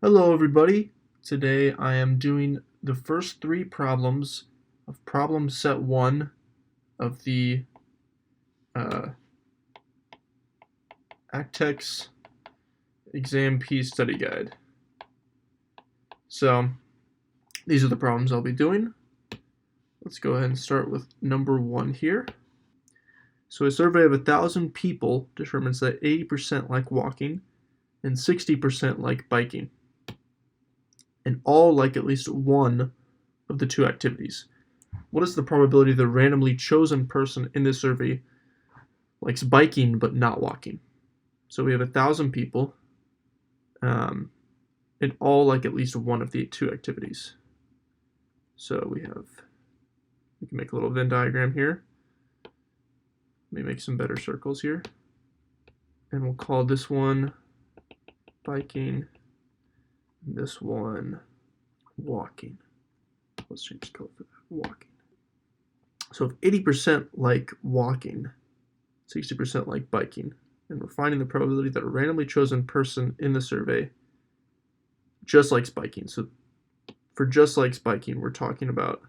Hello everybody. Today I am doing the first three problems of problem set 1 of the uh, ACTEX Exam P study guide. So these are the problems I'll be doing. Let's go ahead and start with number 1 here. So a survey of 1,000 people determines that 80% like walking and 60% like biking, and all like at least one of the two activities. What is the probability the randomly chosen person in this survey likes biking but not walking? So we have 1,000 people, and all like at least one of the two activities. So we can make a little Venn diagram here. Let me make some better circles here. And we'll call this one biking, and this one walking. Let's change the color for that, walking. So if 80% like walking, 60% like biking, and we're finding the probability that a randomly chosen person in the survey just likes biking. So for just likes biking, we're talking about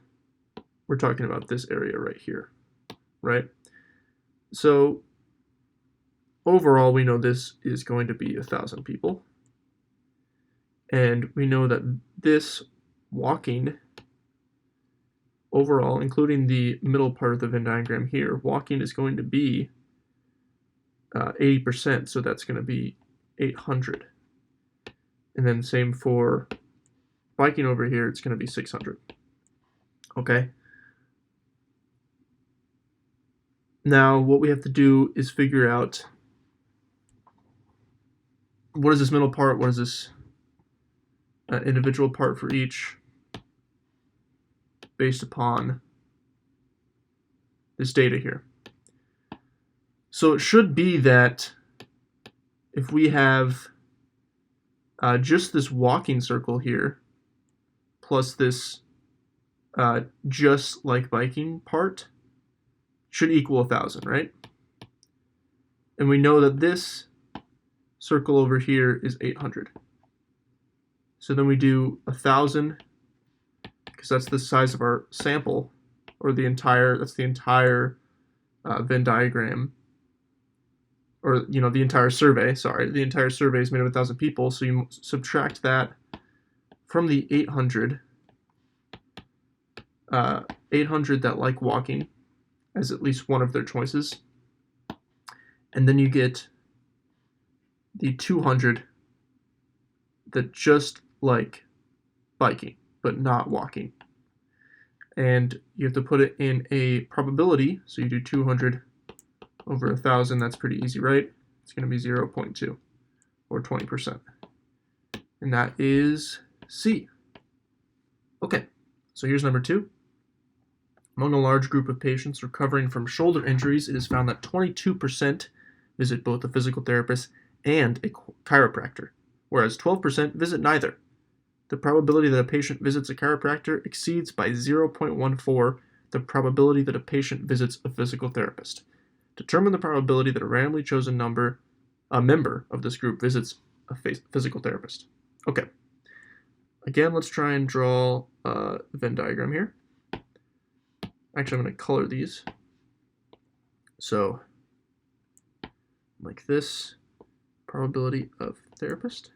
this area right here, right? So overall, we know this is going to be 1,000 people, and we know that this walking overall, including the middle part of the Venn diagram here, walking is going to be 80%, so that's going to be 800. And then same for biking over here, it's going to be 600. Okay. Now what we have to do is figure out what is this middle part, what is this individual part for each, based upon this data here. So it should be that if we have just this walking circle here, plus this just like biking part, should equal 1,000, right? And we know that this circle over here is 800. So then we do 1,000, because that's the size of our sample, or that's the entire Venn diagram, or the entire survey. Sorry, the entire survey is made of 1,000 people. So you subtract that from the 800. 800 that like walking as at least one of their choices, and then you get the 200 that just like biking but not walking, and you have to put it in a probability. So you do 200 over 1,000. That's pretty easy, right? It's going to be 0.2 or 20%, and that is C. Okay, so here's number 2. Among a large group of patients recovering from shoulder injuries, it is found that 22% visit both a physical therapist and a chiropractor, whereas 12% visit neither. The probability that a patient visits a chiropractor exceeds by 0.14 the probability that a patient visits a physical therapist. Determine the probability that a randomly chosen member of this group visits a physical therapist. Okay. Again, let's try and draw a Venn diagram here. Actually, I'm going to color these. So, like this, probability of therapist.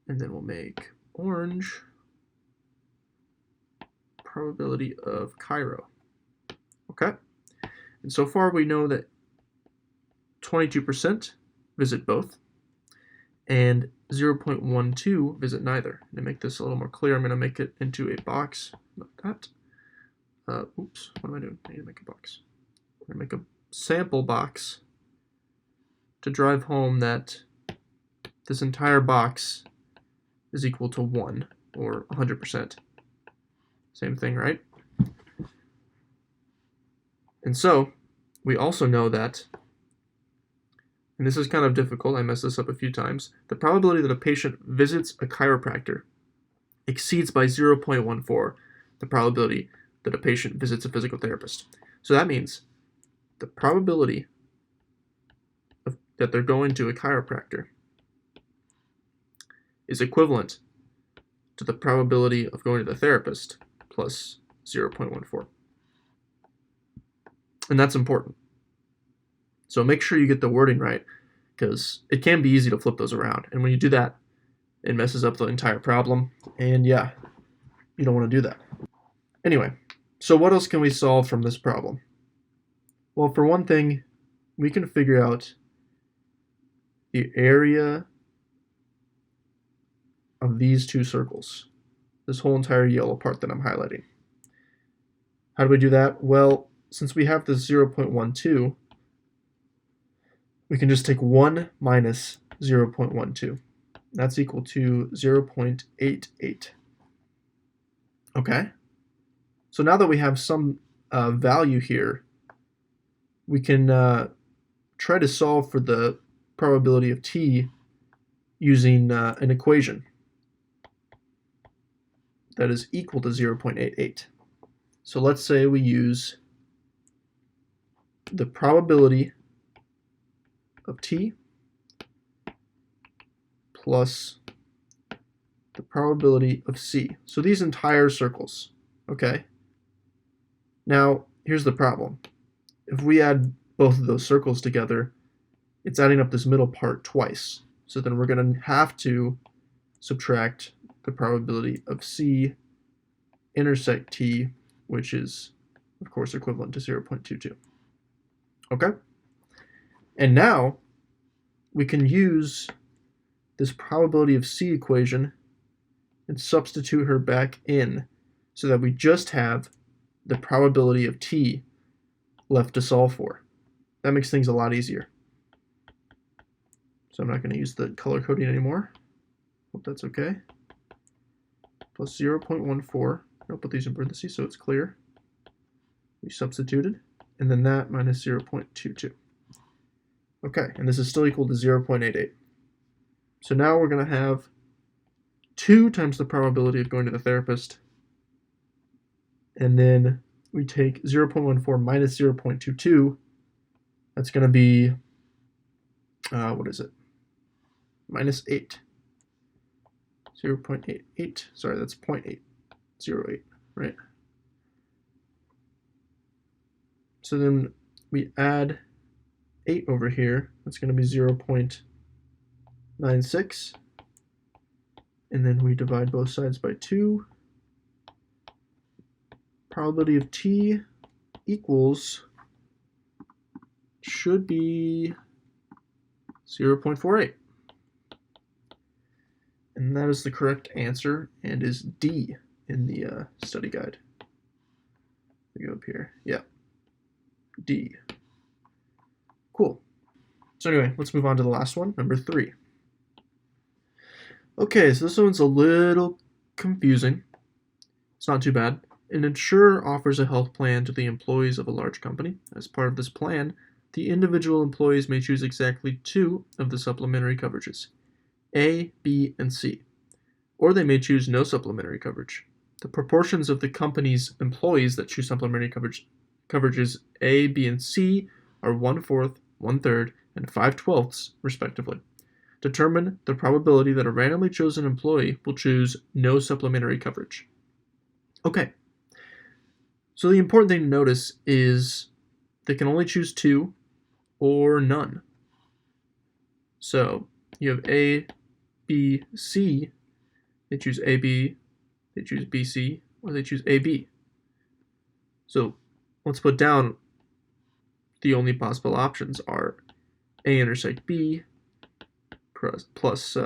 And then we'll make orange, probability of chiro. Okay? And so far we know that 22% visit both, and 0.12 visit neither. And to make this a little more clear, I'm going to make it into a box. Not that. Oops, what am I doing? I need to make a box. I'm going to make a sample box to drive home that this entire box is equal to 1, or 100%. Same thing, right? And so, we also know that, and this is kind of difficult, I messed this up a few times, the probability that a patient visits a chiropractor exceeds by 0.14 the probability that a patient visits a physical therapist. So that means the probability that they're going to a chiropractor is equivalent to the probability of going to the therapist plus 0.14. And that's important. So make sure you get the wording right, because it can be easy to flip those around. And when you do that, it messes up the entire problem. And yeah, you don't want to do that. Anyway, so what else can we solve from this problem? Well, for one thing, we can figure out the area of these two circles, this whole entire yellow part that I'm highlighting. How do we do that? Well, since we have this 0.12, we can just take 1 minus 0.12. That's equal to 0.88. Okay? So now that we have some value here, we can try to solve for the probability of t using an equation that is equal to 0.88. So let's say we use the probability of t plus the probability of c. So these entire circles, okay? Now, here's the problem. If we add both of those circles together, it's adding up this middle part twice. So then we're going to have to subtract the probability of c intersect t, which is, of course, equivalent to 0.22. Okay? And now we can use this probability of c equation and substitute her back in so that we just have the probability of t left to solve for. That makes things a lot easier. So I'm not going to use the color coding anymore. Hope that's okay. Plus 0.14. I'll put these in parentheses so it's clear. We substituted. And then that minus 0.22. Okay, and this is still equal to 0.88. So now we're going to have 2 times the probability of going to the therapist. And then we take 0.14 minus 0.22. That's going to be, what is it? Minus 8. 0.88. Sorry, that's 0.808, right? So then we add 8 over here. That's going to be 0.96. And then we divide both sides by 2. Probability of t equals, should be 0.48. And that is the correct answer and is D in the study guide. We go up here. Yeah. D. Cool. So anyway, let's move on to the last one, number 3. Okay, so this one's a little confusing. It's not too bad. An insurer offers a health plan to the employees of a large company. As part of this plan, the individual employees may choose exactly 2 of the supplementary coverages, A, B, and C, or they may choose no supplementary coverage. The proportions of the company's employees that choose supplementary coverages A, B, and C are 1/4, 1/3, and 5/12, respectively. Determine the probability that a randomly chosen employee will choose no supplementary coverage. Okay, so the important thing to notice is they can only choose 2 or none. So you have A, B, C, they choose AB, they choose BC, or they choose AB. So let's put down the only possible options are A intersect B plus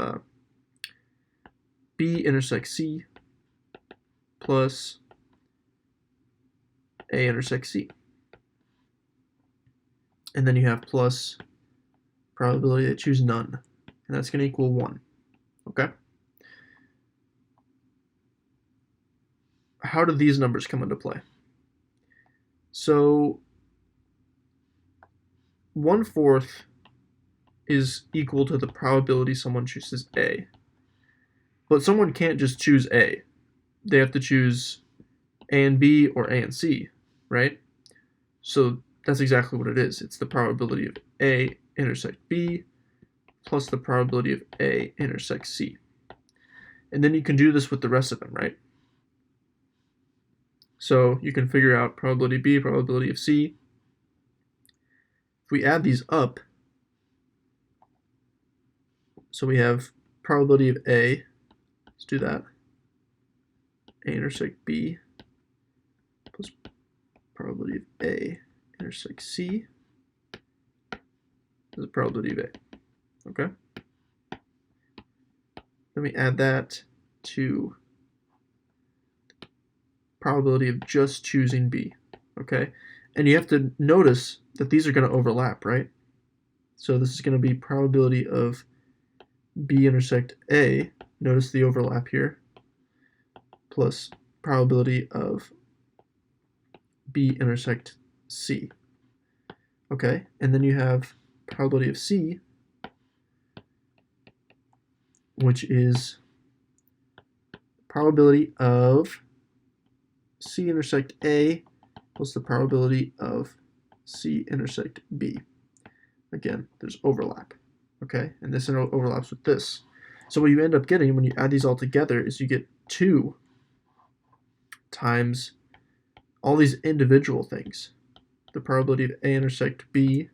B intersect C plus A intersect C. And then you have plus probability that choose none. And that's going to equal 1. Okay? How do these numbers come into play? So 1/4 is equal to the probability someone chooses A. But someone can't just choose A. They have to choose A and B or A and C, right? So that's exactly what it is. It's the probability of A intersect B plus the probability of A intersect C. And then you can do this with the rest of them, right? So you can figure out probability B, probability of C. If we add these up, so we have probability of A, let's do that, A intersect B plus probability of A intersect C is the probability of A, okay? Then we add that to probability of just choosing B, okay? And you have to notice that these are going to overlap, right? So this is going to be probability of B intersect A, notice the overlap here, plus probability of B intersect C, okay? And then you have probability of C, which is probability of C intersect A plus the probability of C intersect B. Again, there's overlap, okay? And this overlaps with this. So what you end up getting when you add these all together is you get 2 times all these individual things. The probability of A intersect B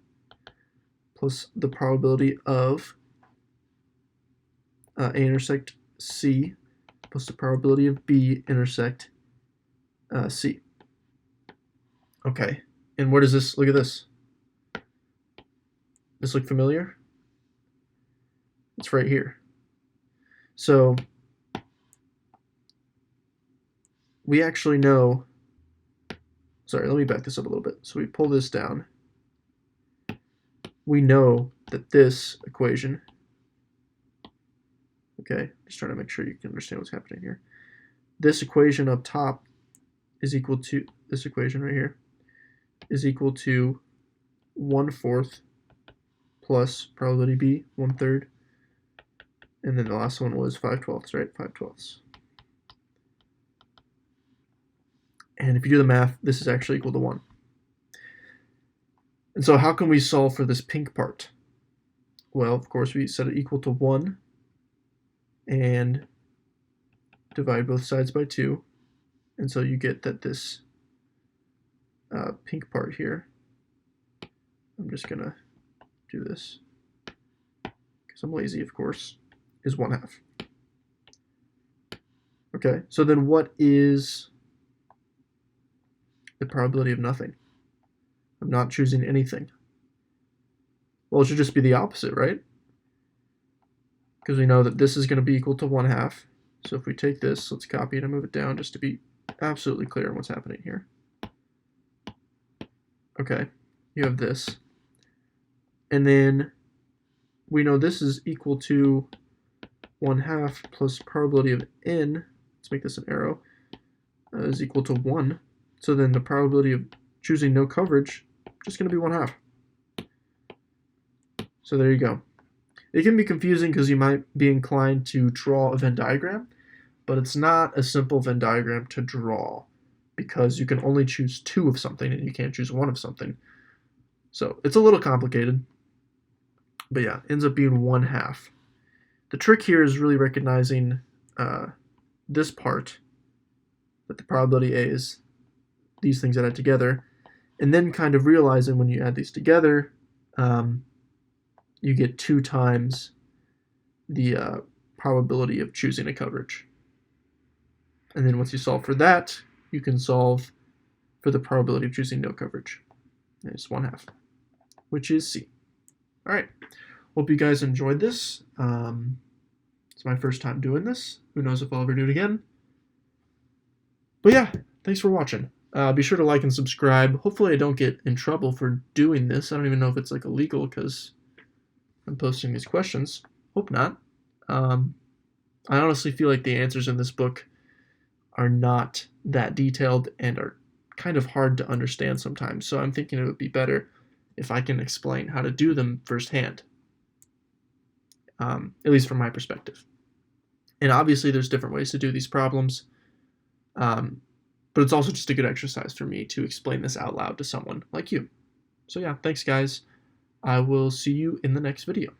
plus the probability of A intersect C plus the probability of B intersect C. Okay, and where does this, look at this. This look familiar? It's right here. So we actually know, sorry, let me back this up a little bit. So we pull this down. We know that this equation, okay, just trying to make sure you can understand what's happening here. This equation up top is equal to, this equation right here, is equal to 1/4 plus probability B, 1/3. And then the last one was 5/12, right? 5/12. And if you do the math, this is actually equal to 1. And so how can we solve for this pink part? Well, of course, we set it equal to 1 and divide both sides by 2. And so you get that this pink part here, I'm just going to do this because I'm lazy, of course, is 1/2. Okay, so then what is the probability of nothing? Of not choosing anything? Well, it should just be the opposite, right? Because we know that this is going to be equal to 1/2. So if we take this, let's copy it and move it down just to be absolutely clear on what's happening here. Okay, you have this. And then we know this is equal to 1/2 plus probability of n, let's make this an arrow, is equal to 1. So then the probability of choosing no coverage is just going to be 1/2. So there you go. It can be confusing because you might be inclined to draw a Venn diagram, but it's not a simple Venn diagram to draw because you can only choose 2 of something and you can't choose 1 of something. So it's a little complicated, but yeah, ends up being 1/2. The trick here is really recognizing this part, that the probability A is these things added together, and then kind of realizing when you add these together, you get 2 times the probability of choosing a coverage. And then once you solve for that, you can solve for the probability of choosing no coverage. And it's 1/2, which is C. All right. Hope you guys enjoyed this. It's my first time doing this. Who knows if I'll ever do it again. But yeah, thanks for watching. Be sure to like and subscribe. Hopefully I don't get in trouble for doing this. I don't even know if it's like illegal because I'm posting these questions. Hope not. I honestly feel like the answers in this book are not that detailed and are kind of hard to understand sometimes. So I'm thinking it would be better if I can explain how to do them firsthand, at least from my perspective. And obviously there's different ways to do these problems, but it's also just a good exercise for me to explain this out loud to someone like you. So yeah, thanks guys. I will see you in the next video.